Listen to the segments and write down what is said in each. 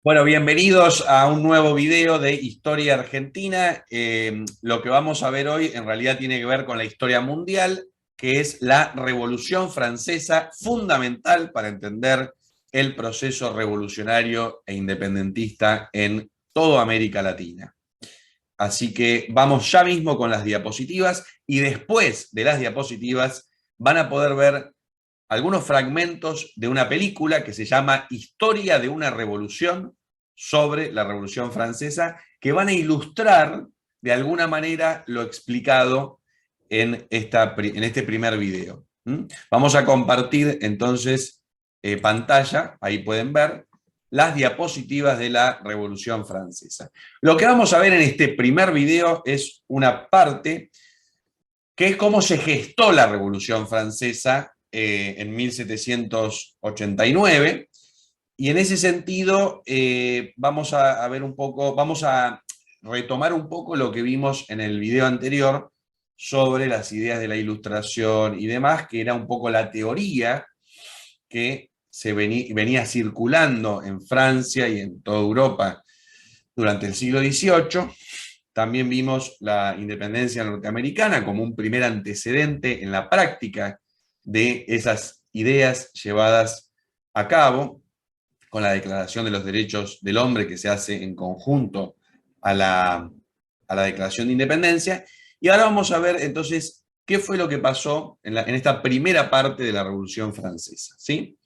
Bueno, bienvenidos a un nuevo video de Historia Argentina. Lo que vamos a ver hoy en realidad tiene que ver con la historia mundial, que es la Revolución Francesa, fundamental para entender el proceso revolucionario e independentista en toda América Latina. Así que vamos ya mismo con las diapositivas y después de las diapositivas van a poder ver algunos fragmentos de una película que se llama Historia de una Revolución, sobre la Revolución Francesa, que van a ilustrar de alguna manera lo explicado en este primer video. Vamos a compartir entonces pantalla, ahí pueden ver las diapositivas de la Revolución Francesa. Lo que vamos a ver en este primer video es una parte que es cómo se gestó la Revolución Francesa en 1789. Y en ese sentido, vamos a ver un poco, vamos a retomar un poco lo que vimos en el video anterior sobre las ideas de la Ilustración y demás, que era un poco la teoría que venía circulando en Francia y en toda Europa durante el siglo XVIII. También vimos la independencia norteamericana como un primer antecedente en la práctica de esas ideas llevadas a cabo, con la Declaración de los Derechos del Hombre que se hace en conjunto a la Declaración de Independencia. Y ahora vamos a ver entonces qué fue lo que pasó en esta primera parte de la Revolución Francesa, ¿sí?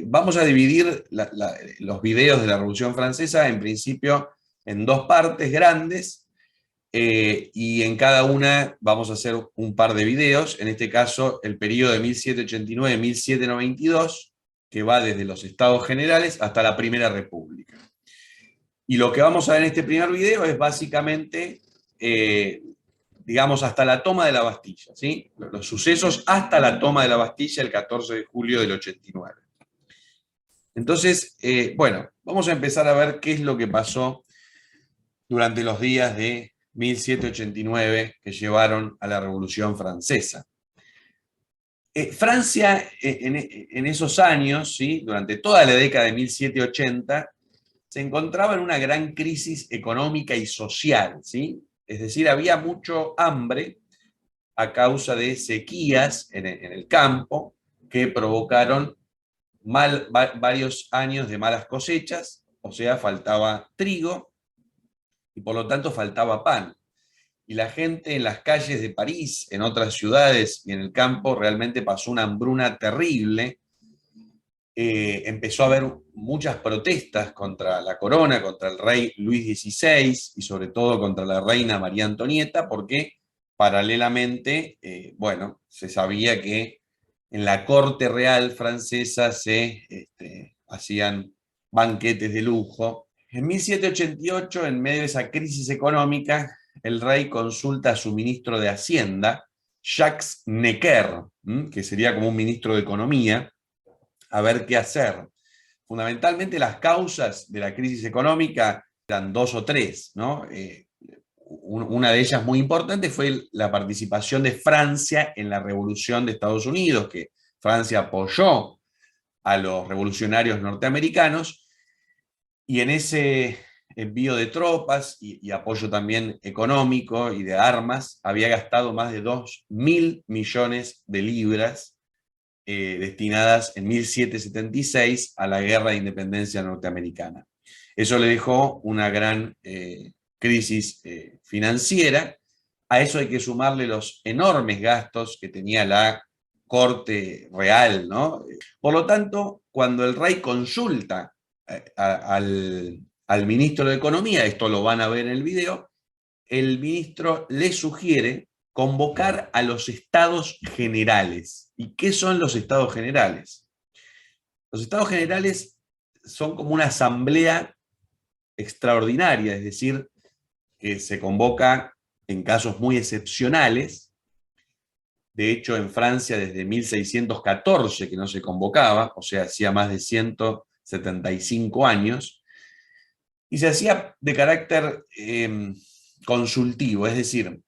Vamos a dividir los videos de la Revolución Francesa en principio en dos partes grandes, y en cada una vamos a hacer un par de videos, en este caso el periodo de 1789-1792, que va desde los Estados Generales hasta la Primera República. Y lo que vamos a ver en este primer video es básicamente, digamos, hasta la toma de la Bastilla, ¿sí? Los sucesos hasta la toma de la Bastilla el 14 de julio del 89. Entonces, bueno, vamos a empezar a ver qué es lo que pasó durante los días de 1789 que llevaron a la Revolución Francesa. Francia, en esos años, ¿sí? Durante toda la década de 1780, se encontraba en una gran crisis económica y social, ¿sí? Es decir, había mucho hambre a causa de sequías en el campo que provocaron varios años de malas cosechas, o sea, faltaba trigo y por lo tanto faltaba pan. Y la gente en las calles de París, en otras ciudades y en el campo realmente pasó una hambruna terrible. Empezó a haber muchas protestas contra la corona, contra el rey Luis XVI y sobre todo contra la reina María Antonieta, porque paralelamente, bueno, se sabía que en la corte real francesa se hacían banquetes de lujo. En 1788, en medio de esa crisis económica, el rey consulta a su ministro de Hacienda, Jacques Necker, que sería como un ministro de Economía, a ver qué hacer. Fundamentalmente las causas de la crisis económica eran dos o tres, ¿no? Una de ellas muy importante fue la participación de Francia en la Revolución de Estados Unidos, que Francia apoyó a los revolucionarios norteamericanos, y en ese envío de tropas y apoyo también económico y de armas, había gastado más de 2.000 millones de libras destinadas en 1776 a la guerra de independencia norteamericana. Eso le dejó una gran crisis financiera. A eso hay que sumarle los enormes gastos que tenía la corte real, ¿no? Por lo tanto, cuando el rey consulta al ministro de Economía, esto lo van a ver en el video, el ministro le sugiere convocar a los estados generales. ¿Y qué son los estados generales? Los estados generales son como una asamblea extraordinaria, es decir, que se convoca en casos muy excepcionales. De hecho, en Francia desde 1614 que no se convocaba, o sea, hacía más de 175 años, y se hacía de carácter consultivo, es decir,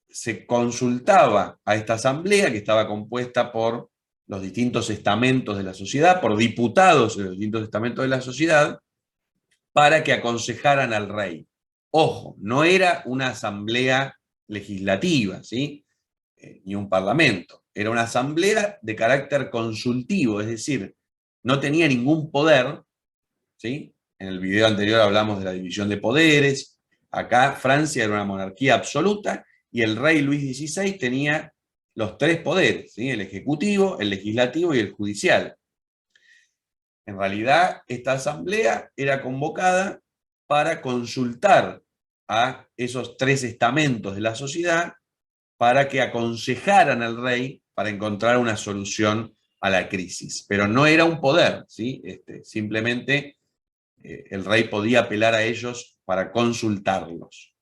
se consultaba a esta asamblea que estaba compuesta por los distintos estamentos de la sociedad, por diputados de los distintos estamentos de la sociedad, para que aconsejaran al rey. Ojo, no era una asamblea legislativa, ¿sí? Ni un parlamento. Era una asamblea de carácter consultivo, es decir, no tenía ningún poder, ¿sí? En el video anterior hablamos de la división de poderes. Acá Francia era una monarquía absoluta y el rey Luis XVI tenía los tres poderes, ¿sí? El ejecutivo, el legislativo y el judicial. En realidad, esta asamblea era convocada para consultar a esos tres estamentos de la sociedad para que aconsejaran al rey para encontrar una solución a la crisis. Pero no era un poder, ¿sí? Simplemente el rey podía apelar a ellos para consultarlos.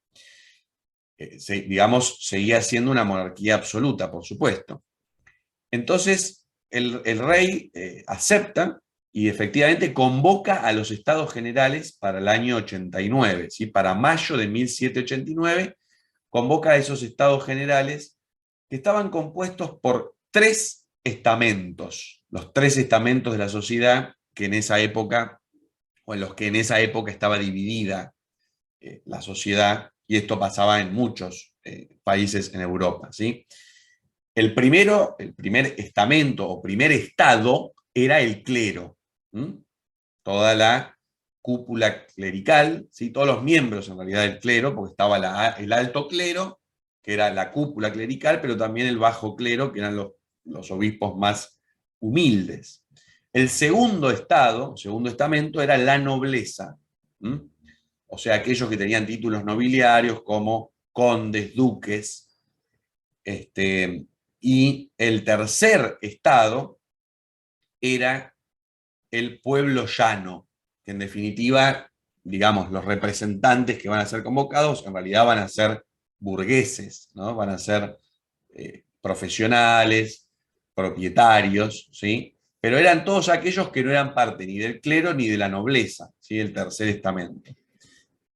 Digamos, seguía siendo una monarquía absoluta, por supuesto. Entonces, el rey acepta y efectivamente convoca a los estados generales para el año 89, ¿sí? Para mayo de 1789, convoca a esos estados generales que estaban compuestos por tres estamentos, los tres estamentos de la sociedad que en esa época, o en los que en esa época estaba dividida la sociedad, y esto pasaba en muchos países en Europa, ¿sí? El primer estamento o primer estado era el clero. Toda la cúpula clerical, ¿sí? Todos los miembros en realidad del clero, porque estaba el alto clero, que era la cúpula clerical, pero también el bajo clero, que eran los obispos más humildes. El segundo estado, segundo estamento, era la nobleza. O sea, aquellos que tenían títulos nobiliarios como condes, duques. Y el tercer estado era el pueblo llano, que en definitiva, digamos, los representantes que van a ser convocados en realidad van a ser burgueses, ¿no? Van a ser profesionales, propietarios, ¿sí? Pero eran todos aquellos que no eran parte ni del clero ni de la nobleza, ¿sí? El tercer estamento.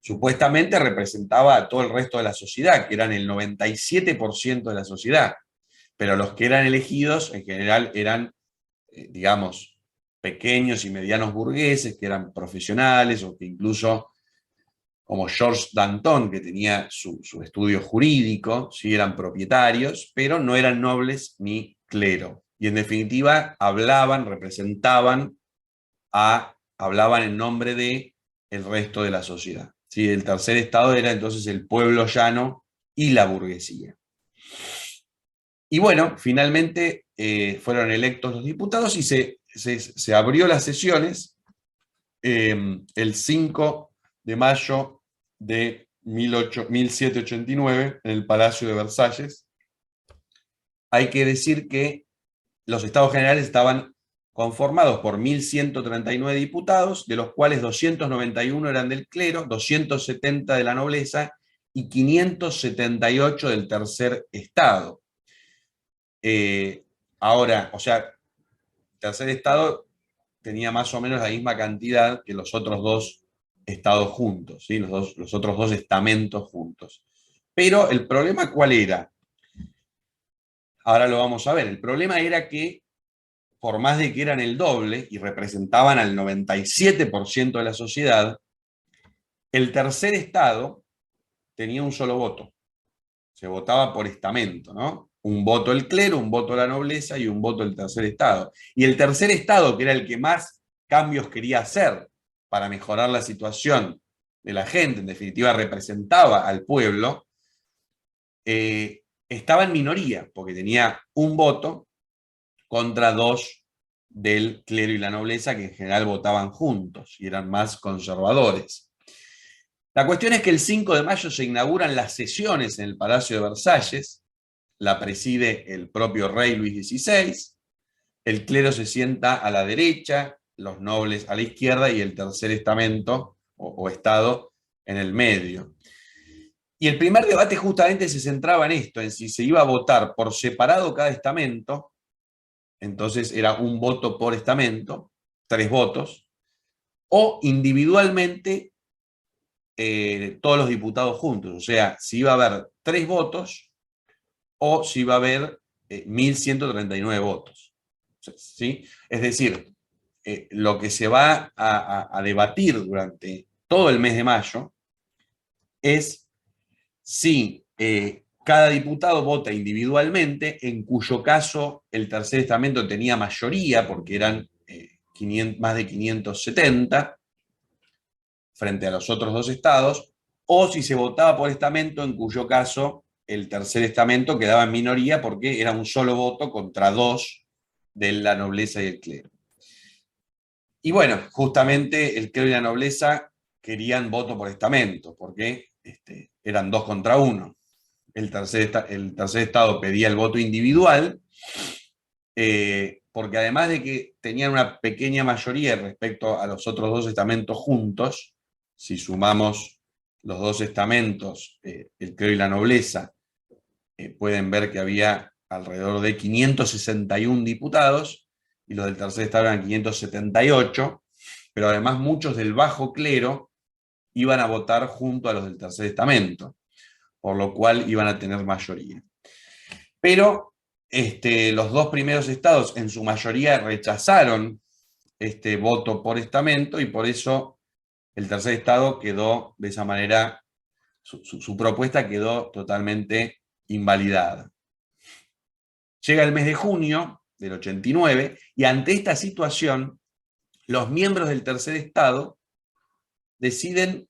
Supuestamente representaba a todo el resto de la sociedad, que eran el 97% de la sociedad, pero los que eran elegidos en general eran, digamos, pequeños y medianos burgueses, que eran profesionales, o que incluso, como Georges Danton, que tenía su estudio jurídico, sí eran propietarios, pero no eran nobles ni clero. Y en definitiva hablaban, representaban, hablaban en nombre de el resto de la sociedad. ¿Sí? El tercer estado era entonces el pueblo llano y la burguesía. Y bueno, finalmente fueron electos los diputados y se abrió las sesiones el 5 de mayo de 1789 en el Palacio de Versalles. Hay que decir que los estados generales estaban conformados por 1.139 diputados, de los cuales 291 eran del clero, 270 de la nobleza y 578 del tercer estado. Ahora, o sea, el tercer estado tenía más o menos la misma cantidad que los otros dos estados juntos, ¿sí? Los otros dos estamentos juntos. Pero el problema, ¿cuál era? Ahora lo vamos a ver. El problema era que, por más de que eran el doble y representaban al 97% de la sociedad, el tercer estado tenía un solo voto. Se votaba por estamento, ¿no? Un voto el clero, un voto la nobleza y un voto el tercer estado. Y el tercer estado, que era el que más cambios quería hacer para mejorar la situación de la gente, en definitiva representaba al pueblo, estaba en minoría, porque tenía un voto contra dos del clero y la nobleza, que en general votaban juntos y eran más conservadores. La cuestión es que el 5 de mayo se inauguran las sesiones en el Palacio de Versalles, la preside el propio rey Luis XVI, el clero se sienta a la derecha, los nobles a la izquierda y el tercer estamento o estado en el medio. Y el primer debate justamente se centraba en esto, en si se iba a votar por separado cada estamento, entonces era un voto por estamento, 3 votos, o individualmente todos los diputados juntos, o sea, si iba a haber 3 votos o si iba a haber 1.139 votos. ¿Sí? Es decir, lo que se va a debatir durante todo el mes de mayo, es si cada diputado vota individualmente, en cuyo caso el tercer estamento tenía mayoría, porque eran más de 570, frente a los otros dos estados, o si se votaba por estamento, en cuyo caso el tercer estamento quedaba en minoría porque era un solo voto contra dos de la nobleza y el clero. Y bueno, justamente el clero y la nobleza querían voto por estamento, porque eran 2 contra 1. El tercer estado pedía el voto individual, porque además de que tenían una pequeña mayoría respecto a los otros dos estamentos juntos, si sumamos los dos estamentos, el clero y la nobleza, pueden ver que había alrededor de 561 diputados, y los del tercer estado eran 578, pero además muchos del bajo clero iban a votar junto a los del tercer estamento, por lo cual iban a tener mayoría. Pero los dos primeros estados en su mayoría rechazaron este voto por estamento, y por eso el tercer estado quedó de esa manera, su propuesta quedó totalmente invalidada. Llega el mes de junio del 89, y ante esta situación, los miembros del tercer estado deciden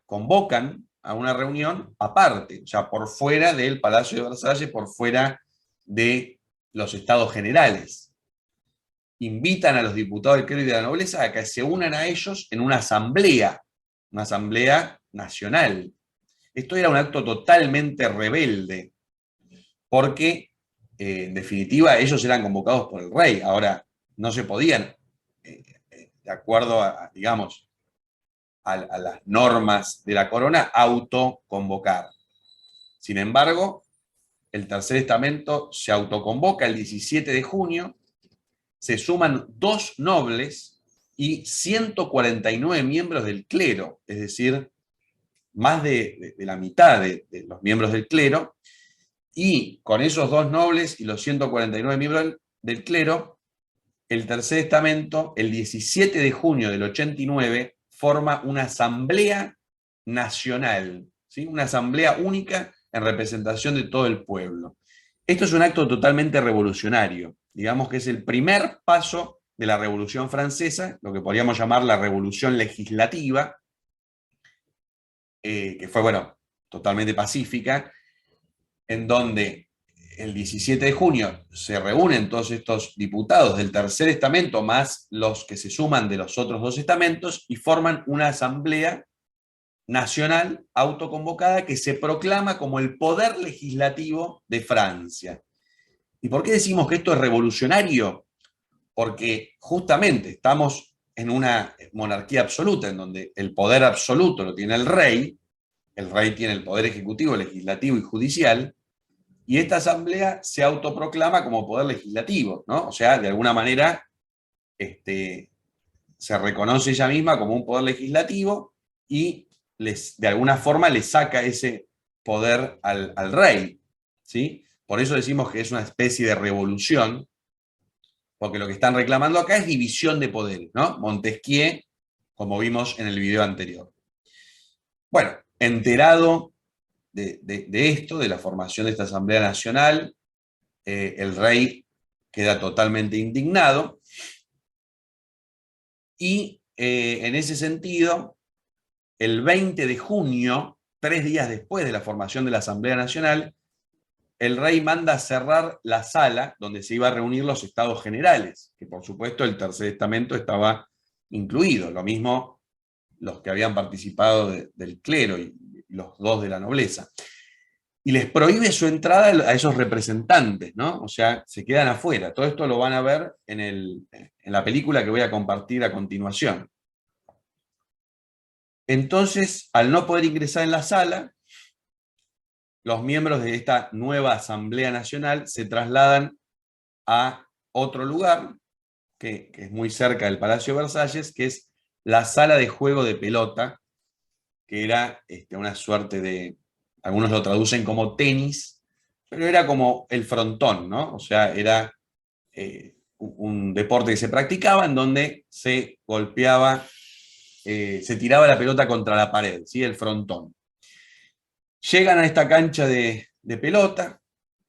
convocan a una reunión aparte, o sea, por fuera del Palacio de Versalles, por fuera de los estados generales. Invitan a los diputados del clero y de la nobleza a que se unan a ellos en una asamblea nacional. Esto era un acto totalmente rebelde, porque en definitiva ellos eran convocados por el rey. Ahora, no se podían, de acuerdo a, digamos, a las normas de la corona, autoconvocar. Sin embargo, el tercer estamento se autoconvoca el 17 de junio, se suman 2 nobles y 149 miembros del clero, es decir, más de la mitad de los miembros del clero, y con esos 2 nobles y los 149 miembros del clero, el tercer estamento, el 17 de junio del 89, forma una asamblea nacional, ¿sí? Una asamblea única en representación de todo el pueblo. Esto es un acto totalmente revolucionario, digamos que es el primer paso de la Revolución Francesa, lo que podríamos llamar la Revolución Legislativa, que fue, bueno, totalmente pacífica, en donde el 17 de junio se reúnen todos estos diputados del tercer estamento, más los que se suman de los otros 2 estamentos, y forman una asamblea nacional autoconvocada que se proclama como el poder legislativo de Francia. ¿Y por qué decimos que esto es revolucionario? Porque justamente estamos en una monarquía absoluta, en donde el poder absoluto lo tiene el rey tiene el poder ejecutivo, legislativo y judicial, y esta asamblea se autoproclama como poder legislativo, ¿no? O sea, de alguna manera se reconoce ella misma como un poder legislativo, y de alguna forma le saca ese poder al rey, ¿sí? Por eso decimos que es una especie de revolución, porque lo que están reclamando acá es división de poderes, ¿no? Montesquieu, como vimos en el video anterior. Bueno, enterado de esto, de la formación de esta Asamblea Nacional, el rey queda totalmente indignado, y en ese sentido, el 20 de junio, 3 días después de la formación de la Asamblea Nacional, el rey manda cerrar la sala donde se iba a reunir los estados generales, que por supuesto el tercer estamento estaba incluido, lo mismo los que habían participado del clero y los 2 de la nobleza. Y les prohíbe su entrada a esos representantes, ¿no? O sea, se quedan afuera. Todo esto lo van a ver en la película que voy a compartir a continuación. Entonces, al no poder ingresar en la sala, los miembros de esta nueva Asamblea Nacional se trasladan a otro lugar, que es muy cerca del Palacio de Versalles, que es la sala de juego de pelota, que era una suerte de, algunos lo traducen como tenis, pero era como el frontón, ¿no? O sea, era un deporte que se practicaba en donde se golpeaba se tiraba la pelota contra la pared, ¿sí? El frontón. Llegan a esta cancha de pelota,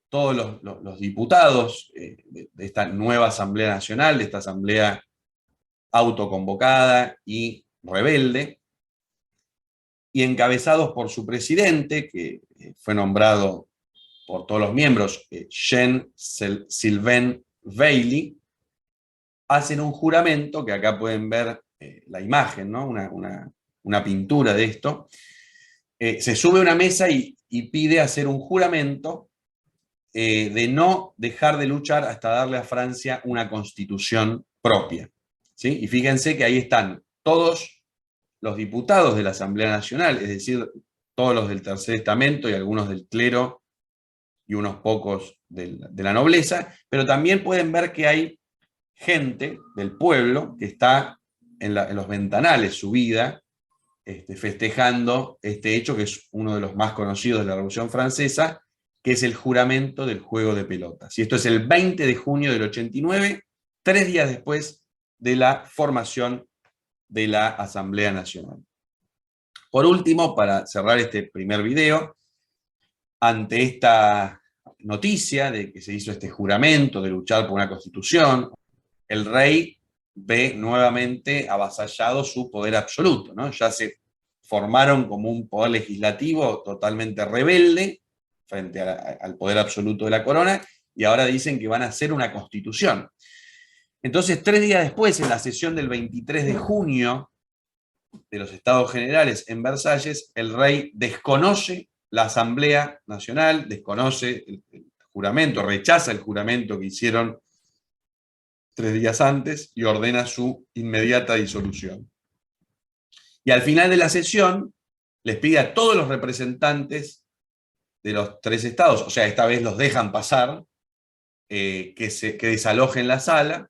todos los diputados de esta nueva Asamblea Nacional, de esta Asamblea autoconvocada y rebelde, y encabezados por su presidente, que fue nombrado por todos los miembros, Jean-Sylvain Bailly, hacen un juramento, que acá pueden ver la imagen, ¿no? Una pintura de esto. Se sube a una mesa y pide hacer un juramento de no dejar de luchar hasta darle a Francia una constitución propia, ¿sí? Y fíjense que ahí están todos los diputados de la Asamblea Nacional, es decir, todos los del Tercer Estamento y algunos del clero y unos pocos de la nobleza, pero también pueden ver que hay gente del pueblo que está en los ventanales subida, festejando este hecho que es uno de los más conocidos de la Revolución Francesa, que es el juramento del juego de pelotas. Y esto es el 20 de junio del 89, 3 días después de la formación de la Asamblea Nacional. Por último, para cerrar este primer video, ante esta noticia de que se hizo este juramento de luchar por una constitución, el rey ve nuevamente avasallado su poder absoluto, ¿no? Ya se formaron como un poder legislativo totalmente rebelde frente al poder absoluto de la corona, y ahora dicen que van a hacer una constitución. Entonces, 3 días después, en la sesión del 23 de junio de los Estados Generales en Versalles, el rey desconoce la Asamblea Nacional, desconoce el juramento, rechaza el juramento que hicieron 3 días antes y ordena su inmediata disolución. Y al final de la sesión les pide a todos los representantes de los 3 estados, o sea, esta vez los dejan pasar, que desalojen la sala,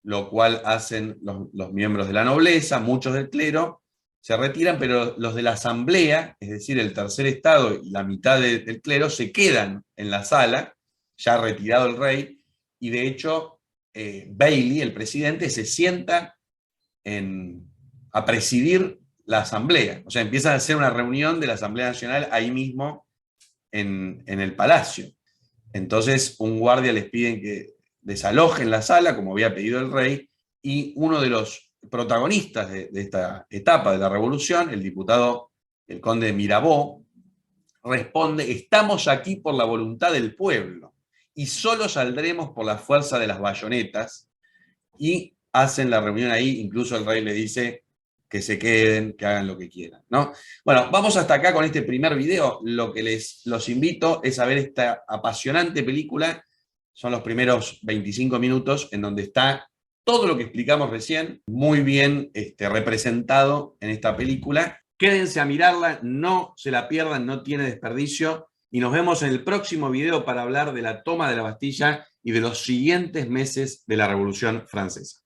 lo cual hacen los miembros de la nobleza, muchos del clero, se retiran, pero los de la asamblea, es decir, el tercer estado y la mitad del clero, se quedan en la sala, ya retirado el rey, y de hecho Bailly, el presidente, se sienta a presidir la asamblea. O sea, empiezan a hacer una reunión de la Asamblea Nacional ahí mismo en el palacio. Entonces un guardia les pide que desalojen la sala, como había pedido el rey, y uno de los protagonistas de esta etapa de la revolución, el diputado, el conde de Mirabeau, responde: estamos aquí por la voluntad del pueblo, y solo saldremos por la fuerza de las bayonetas. Y hacen la reunión ahí, incluso el rey le dice que se queden, que hagan lo que quieran, ¿no? Bueno, vamos hasta acá con este primer video. Lo que los invito es a ver esta apasionante película. Son los primeros 25 minutos en donde está todo lo que explicamos recién, muy bien representado en esta película. Quédense a mirarla, no se la pierdan, no tiene desperdicio. Y nos vemos en el próximo video para hablar de la toma de la Bastilla y de los siguientes meses de la Revolución Francesa.